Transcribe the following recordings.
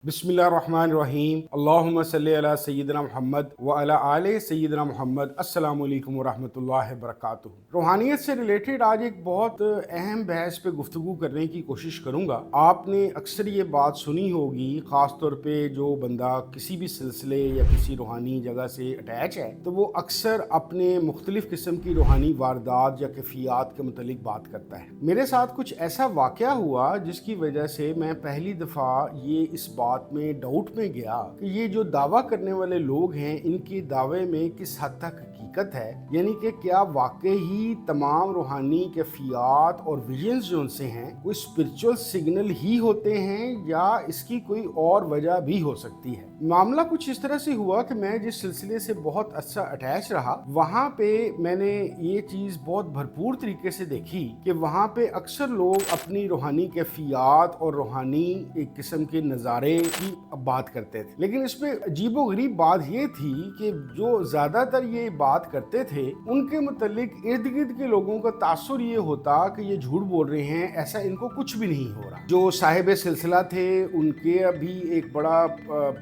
बिस्मिल्लाहिर्रहमानिर्रहीम अल्लाहुम्मा सल्ली अला सय्यिदिना मुहम्मद व अला आले सय्यिदिना मुहम्मद। अस्सलामु अलैकुम व रहमतुल्लाहि व बरकातुहू। रूहानियत से रिलेटेड आज एक बहुत अहम बहस पे गुफ्तगू करने की कोशिश करूँगा। आपने अक्सर ये बात सुनी होगी, ख़ास तौर पे जो बंदा किसी भी सिलसिले या किसी रूहानी जगह से अटैच है तो वो अक्सर अपने मुख्तलिफ़ किस्म की रूहानी वारदात या कैफियत के मुतल्लिक बात करता है। मेरे साथ कुछ ऐसा वाक़या हुआ जिसकी वजह से मैं पहली दफ़ा ये इस बात में डाउट में गया कि ये जो दावा करने वाले लोग हैं इनके दावे में किस हद तक हकीकत है, यानी कि क्या वाकई ही तमाम रूहानी कैफियत और विजन्स जो उनसे हैं वो स्पिरिचुअल सिग्नल ही होते हैं या इसकी कोई और वजह भी हो सकती है। मामला कुछ इस तरह से हुआ कि मैं जिस सिलसिले से बहुत अच्छा अटैच रहा वहाँ पे मैंने ये चीज़ बहुत भरपूर तरीके से देखी कि वहाँ पे अक्सर लोग अपनी रूहानी कैफियत और रूहानी एक किस्म के नज़ारे की बात करते थे, लेकिन इसमें अजीबोगरीब बात ये थी कि जो ज़्यादातर ये बात करते थे उनके मुतल्लिक इर्द गिर्द के लोगों का तासुर ये होता कि ये झूठ बोल रहे हैं, ऐसा इनको कुछ भी नहीं हो रहा। जो साहिब सिलसिला थे उनके अभी एक बड़ा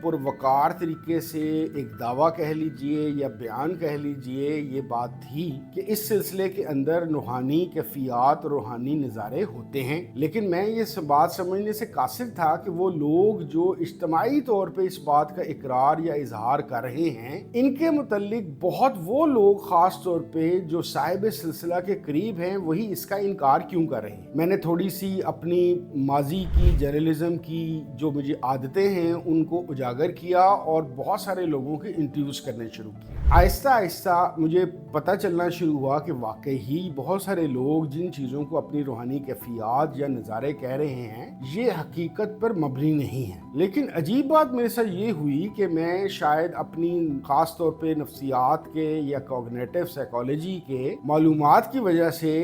पुरवकार तरीके से एक दावा कह लीजिए या बयान कह लीजिए ये बात थी कि इस सिलसिले के अंदर रूहानी कैफियत रूहानी नज़ारे होते हैं, लेकिन मैं ये बात समझने से कासिर था कि वो लोग जो इज्तिमाई तौर पे इस बात का इकरार या इजहार कर रहे हैं इनके मुतल्लिक बहुत वो लोग ख़ास तौर पे जो साहिब सिलसिला के करीब हैं वही इसका इनकार क्यों कर रहे हैं। मैंने थोड़ी सी अपनी माजी की जर्नलिज्म की जो मुझे आदतें हैं उनको उजागर किया और बहुत सारे लोगों के इंटरव्यूज़ करने शुरू किए। आहिस्ता आहिस्ता मुझे पता चलना शुरू हुआ कि वाकई ही बहुत सारे लोग जिन चीज़ों को अपनी रूहानी कैफियत या नज़ारे कह रहे हैं ये हकीकत पर मबनी नहीं है। लेकिन अजीब बात मेरे साथ ये हुई कि मैं शायद अपनी ख़ास तौर पे नफ्सियात के या कॉग्निटिव साइकोलॉजी के मालूमात की वजह से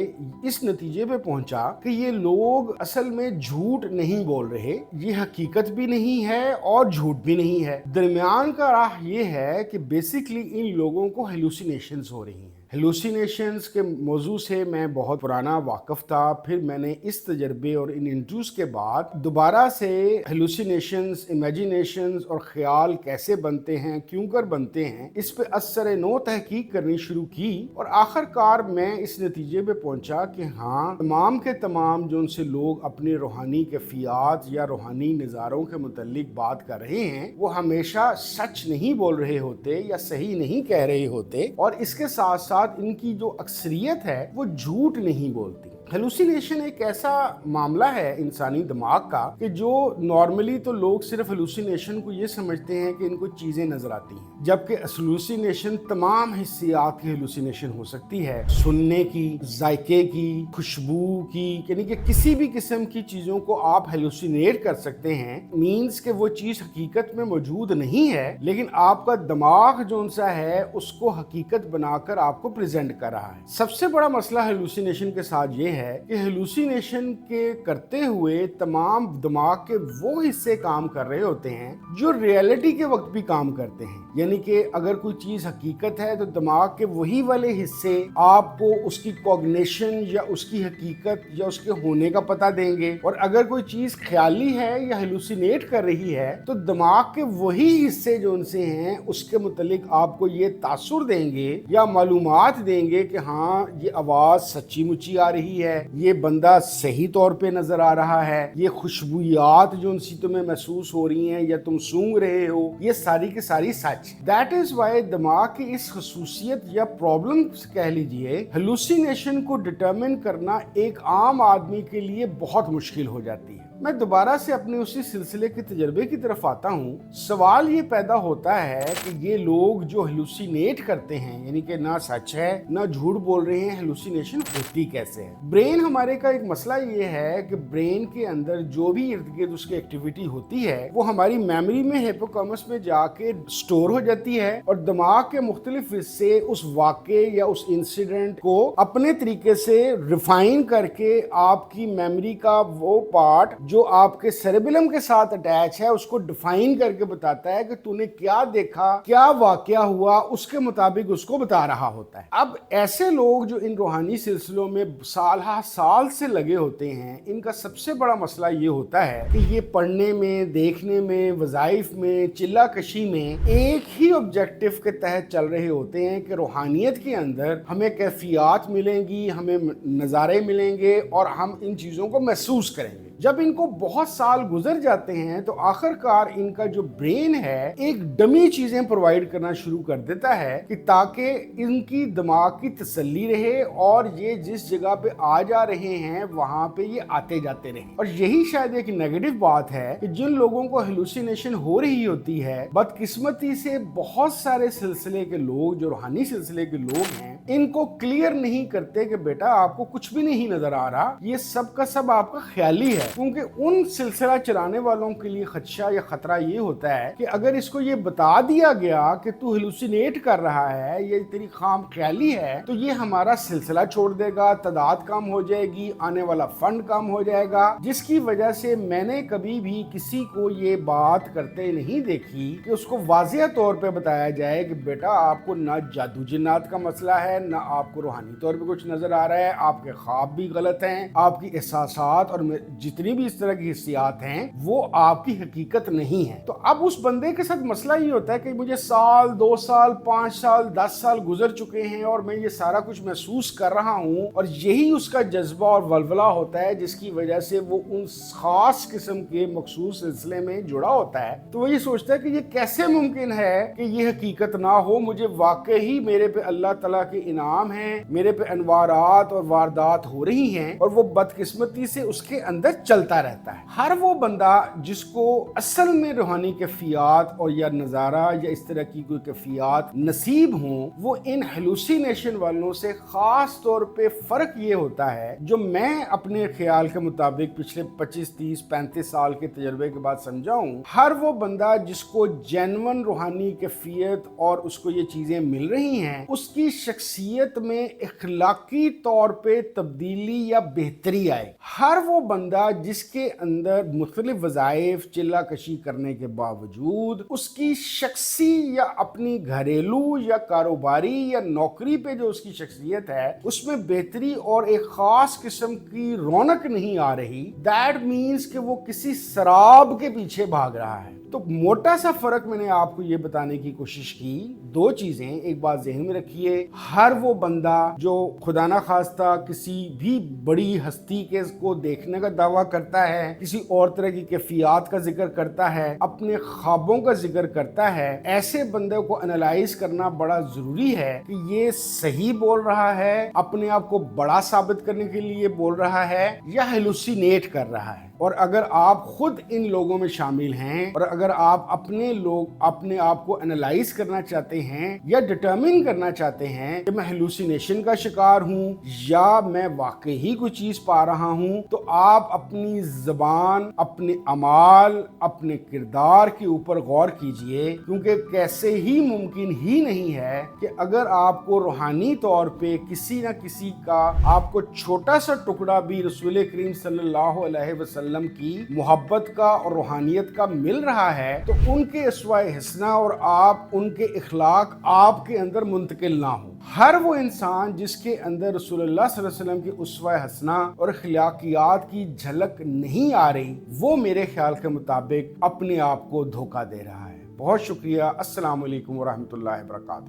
इस नतीजे पे पहुंचा कि ये लोग असल में झूठ नहीं बोल रहे, ये हकीकत भी नहीं है और झूठ भी नहीं है। दरमियान का राह ये है कि बेसिकली इन लोगों को हेलुसिनेशंस हो रही हैं। हेलुसिनेशंस के मौजू से मैं बहुत पुराना वाकिफ था, फिर मैंने इस तजर्बे और इन इंटरव्यूज़ के बाद दोबारा से हेलुसिनेशंस, इमेजिनेशंस और ख्याल कैसे बनते हैं, क्यों कर बनते हैं, इस पे असर नो तहकीक करनी शुरू की और आखिरकार मैं इस नतीजे पे पहुंचा कि हाँ, तमाम के तमाम जो उनसे लोग अपने रूहानी कैफियत या रूहानी नज़ारों के मुतल्लिक बात कर रहे हैं वो हमेशा सच नहीं बोल रहे होते या सही नहीं कह रहे होते, और इसके साथ साथ इनकी जो अक्सरियत है वो झूठ नहीं बोलती। हेलुसिनेशन एक ऐसा मामला है इंसानी दिमाग का कि जो नॉर्मली तो लोग सिर्फ हेलुसिनेशन को ये समझते हैं कि इनको चीज़ें नजर आती हैं, जबकि हेलुसिनेशन तमाम हिस्सियात की हेलुसिनेशन हो सकती है, सुनने की, जायके की, खुशबू की, यानी कि किसी भी किस्म की चीज़ों को आप हेलुसिनेट कर सकते हैं। मीन्स कि वो चीज़ हकीकत में मौजूद नहीं है लेकिन आपका दिमाग जो सा है उसको हकीकत बनाकर आपको प्रेजेंट कर रहा है। सबसे बड़ा मसला हेलुसिनेशन के साथ ये है कि हेलुसिनेशन के करते हुए तमाम दिमाग के वो हिस्से काम कर रहे होते हैं जो रियलिटी के वक्त भी काम करते हैं, यानी कि अगर कोई चीज हकीकत है तो दिमाग के वही वाले हिस्से आपको उसकी कॉग्निशन या उसकी हकीकत या उसके होने का पता देंगे, और अगर कोई चीज ख्याली है या हेलुसिनेट कर रही है तो दिमाग के वही हिस्से जो उनसे हैं उसके मुतालिक आपको ये तासुर देंगे या मालूमात देंगे कि हाँ ये आवाज सच्ची मुच्ची आ रही है, ये बंदा सही तौर पे नजर आ रहा है, ये खुशबूयात जो उनसी तुम्हें महसूस हो रही हैं या तुम सूंघ रहे हो ये सारी की सारी सच। दैट इज वाई दिमाग की इस खसूसियत या प्रॉब्लम कह लीजिए हेलुसिनेशन को डिटरमिन करना एक आम आदमी के लिए बहुत मुश्किल हो जाती है। मैं दोबारा से अपने उसी सिलसिले के तजर्बे की तरफ आता हूँ। सवाल ये पैदा होता है कि ये लोग जो हेलुसिनेट करते हैं यानी कि ना सच है ना झूठ बोल रहे हैं, हेलुसिनेशन होती कैसे है। ब्रेन हमारे का एक मसला ये है कि ब्रेन के अंदर जो भी इर्द गिर्द उसकी एक्टिविटी होती है वो हमारी मेमोरी में हिप्पोकैम्पस में जाके स्टोर हो जाती है और दिमाग के मुख्तलिफ हिस्से उस वाक़े या उस इंसिडेंट को अपने तरीके से रिफाइन करके आपकी मेमोरी का वो पार्ट जो आपके सेरेबेलम के साथ अटैच है उसको डिफाइन करके बताता है कि तूने क्या देखा, क्या वाकया हुआ, उसके मुताबिक उसको बता रहा होता है। अब ऐसे लोग जो इन रूहानी सिलसिलों में साल से लगे होते हैं, इनका सबसे बड़ा मसला ये होता है कि ये पढ़ने में, देखने में, वज़ाइफ में, चिल्ला कशी में एक ही ऑब्जेक्टिव के तहत चल रहे होते हैं कि रूहानियत के अंदर हमें कैफियत मिलेंगी, हमें नज़ारे मिलेंगे और हम इन चीज़ों को महसूस करेंगे। जब इनको बहुत साल गुजर जाते हैं तो आखिरकार इनका जो ब्रेन है एक डमी चीजें प्रोवाइड करना शुरू कर देता है कि ताकि इनकी दिमाग की तसल्ली रहे और ये जिस जगह पे आ जा रहे हैं वहां पे ये आते जाते रहे। और यही शायद एक नेगेटिव बात है कि जिन लोगों को हेलुसिनेशन हो रही होती है, बदकिस्मती से बहुत सारे सिलसिले के लोग, जो रूहानी सिलसिले के लोग हैं, इनको क्लियर नहीं करते कि बेटा आपको कुछ भी नहीं नजर आ रहा, ये सब का सब आपका ख्याली है। क्योंकि उन सिलसिला चलाने वालों के लिए खदशा या खतरा ये होता है कि अगर इसको ये बता दिया गया कि तू हेलुसिनेट कर रहा है, ये तेरी खाम ख्याली है, तो ये हमारा सिलसिला छोड़ देगा, तादाद कम हो जाएगी, आने वाला फंड कम हो जाएगा। जिसकी वजह से मैंने कभी भी किसी को ये बात करते नहीं देखी कि उसको वाज़ेह तौर पे बताया जाए कि बेटा आपको ना जादू जिन्नात का मसला है, ना आपको रूहानी तौर पे कुछ नजर आ रहा है, आपके ख्वाब भी गलत हैं, आपकी एहसासात और जितनी भी इस तरह की हिस्सियात हैं वो आपकी हकीकत नहीं है। तो अब उस बंदे के साथ मसला ये होता है कि मुझे साल, 2 साल, 5 साल, 10 साल गुजर चुके हैं और मैं ये सारा कुछ महसूस कर रहा हूँ, और यही उसका जज्बा और वलवला होता है जिसकी वजह से वो उन खास किस्म के मखसूस सिलसिले में जुड़ा होता है। तो वो ये सोचता है कि ये कैसे मुमकिन है कि ये हकीकत ना हो, मुझे वाकई मेरे पे अल्लाह तआला के इनाम हैं, मेरे पे अनवारात और वारदात हो रही हैं, और वो बदकिस्मती से उसके अंदर चलता रहता है। हर वो बंदा जिसको असल में रूहानी कैफियत और या नज़ारा या इस तरह की कोई कैफियत नसीब हो, वो इन हेलुसिनेशन वालों से खास तौर पे फ़र्क ये होता है, जो मैं अपने ख्याल के मुताबिक पिछले 25, 30, 35 साल के तजर्बे के बाद समझा हूँ, हर वो बंदा जिसको जेन्युइन रूहानी कैफियत और उसको ये चीज़ें मिल रही हैं, उसकी शख्सियत में इखलाकी तौर पे तब्दीली या बेहतरी आए। हर वो बंदा जिसके अंदर मुख्तलिफ वज़ाइफ चिल्ला कशी करने के बावजूद उसकी शख्सी या अपनी घरेलू या कारोबारी या नौकरी पे जो उसकी शख्सियत है उसमें बेहतरी और एक ख़ास किस्म की रौनक नहीं आ रही, दैट मीन्स कि वो किसी शराब के पीछे भाग रहा है। तो मोटा सा फर्क मैंने आपको ये बताने की कोशिश की। 2 चीजें, एक बात ज़हन में रखिए, हर वो बंदा जो खुदा ना खास्ता किसी भी बड़ी हस्ती के को देखने का दावा करता है, किसी और तरह की कैफियत का जिक्र करता है, अपने ख्वाबों का जिक्र करता है, ऐसे बंदे को एनालाइज करना बड़ा जरूरी है कि ये सही बोल रहा है, अपने आप को बड़ा साबित करने के लिए बोल रहा है, या हेलुसिनेट कर रहा है। और अगर आप खुद इन लोगों में शामिल हैं और अगर आप अपने आप को एनालाइज करना चाहते हैं या डिटरमिन करना चाहते हैं कि मैं हेलुसिनेशन का शिकार हूं या मैं वाकई ही कोई चीज पा रहा हूं, तो आप अपनी ज़बान, अपने अमाल, अपने किरदार के ऊपर गौर कीजिए, क्योंकि कैसे ही मुमकिन ही नहीं है कि अगर आपको रूहानी तौर पे किसी न किसी का आपको छोटा सा टुकड़ा भी रसूल करीम सल्लल्लाहु अलैहि वसल्लम की मोहब्बत का और रूहानियत का मिल रहा है, तो उनके अस्वाए हसना और आप उनके इखलाक आपके अंदर मुंतकिल ना हो। हर वो इंसान जिसके अंदर रसूलुल्लाह सल्लल्लाहु अलैहि वसल्लम की उसवा हसना और अखलाकियात की झलक नहीं आ रही, वो मेरे ख्याल के मुताबिक अपने आप को धोखा दे रहा है। बहुत शुक्रिया। अस्सलाम वालेकुम व रहमतुल्लाहि व बरकातहू।